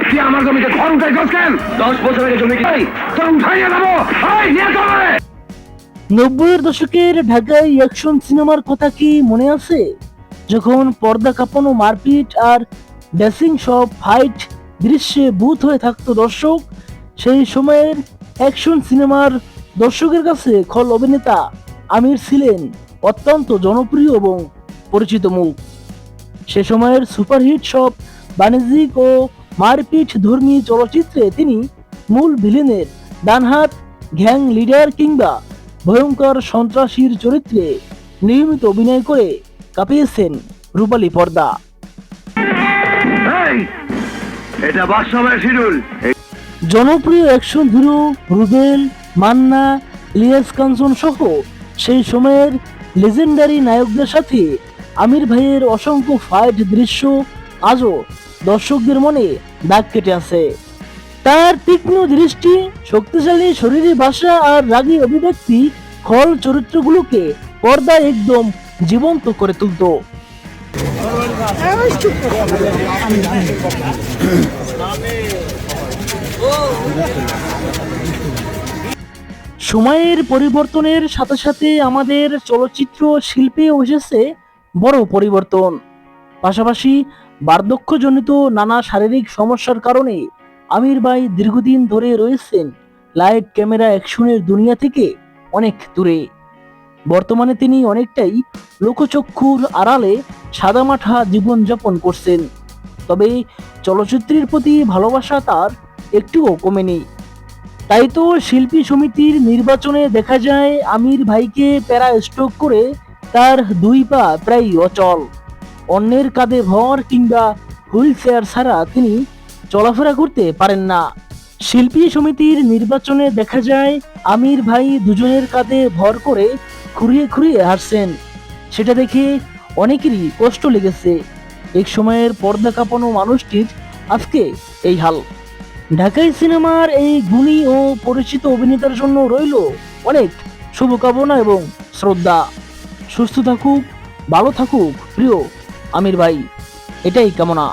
তুই আমার জমিতে ঘর উঠাই কেন? 10 বছর আগে জমি তোর উঠাইয়া দেবো। নিয়ে চলে। 90-এর দশকের ঢাকায় অ্যাকশন সিনেমার কথা কি মনে আছে? যখন পর্দা কাঁপানো মারপিট আর ড্যাসিং সব ফাইট দৃশ্যে ভূত হয়ে থাকতো দর্শক, সেই সময়ের অ্যাকশন সিনেমার দর্শকের কাছে খল অভিনেতা আমির ছিলেন অত্যন্ত জনপ্রিয় এবং পরিচিত মুখ। সে সময়ের সুপারহিট সব বাণিজ্যিক ও মারপিট ধর্মী চলচ্চিত্রে তিনি মূল ভিলেনের ডানহাত, গ্যাং লিডার কিংবা ভয়ঙ্কর সন্ত্রাসীর চরিত্রে নিয়মিত অভিনয় করে কাঁপিয়েছেন রূপালী পর্দা। এটা বাস্তবের শিডিউল। জনপ্রিয় অ্যাকশন হিরো রুবেল, মান্না, ইলিয়াস কাঞ্চন সহ সেই সময়ের লেজেন্ডারি নায়কদের সাথে আমির ভাইয়ের অসংখ্য ফাইট দৃশ্য আজও দর্শকদের মনে দাগ কেটে আছে। তার তীক্ষ্ণ দৃষ্টি, শক্তিশালী শরীরী ভাষা আর রাগী অভিব্যক্তি খল চরিত্রগুলোকে পর্দায় একদম জীবন্ত করে তুলত। সময়ের পরিবর্তনের সাথে সাথে আমাদের চলচ্চিত্র শিল্পেও এসেছে বড় পরিবর্তন। পাশাপাশি বার্ধক্যজনিত নানা শারীরিক সমস্যার কারণে আমির ভাই দীর্ঘদিন ধরে রয়েছেন লাইট ক্যামেরা অ্যাকশনের দুনিয়া থেকে অনেক দূরে। বর্তমানে তিনি অনেকটাই লোকচক্ষুর আড়ালে সাদামাঠা জীবনযাপন করছেন। তবে চলচ্চিত্রের প্রতি ভালোবাসা তার একটুও কমেনি। তাই তো শিল্পী সমিতির নির্বাচনে দেখা যায় আমির ভাইকে প্যারা স্ট্রোক করে তার 2 পা প্রায় অচল। অন্যের কাঁধে ভর কিংবা হুইল চেয়ার ছাড়া তিনি চলাফেরা করতে পারেন না। শিল্পী সমিতির নির্বাচনে দেখা যায় আমির ভাই দুজনের কাঁধে ভর করে খুঁড়িয়ে খুঁড়িয়ে হাসছেন। সেটা দেখে অনেকেরই কষ্ট লেগেছে। এক সময়ের পর্দা কাঁপানো মানুষটির আজকে এই হাল। ঢাকাই সিনেমার এই গুণী ও পরিচিত অভিনেতার জন্য রইল অনেক শুভকামনা এবং শ্রদ্ধা। সুস্থ থাকুক, ভালো থাকুক প্রিয় আমির ভাই, এটাই কামনা।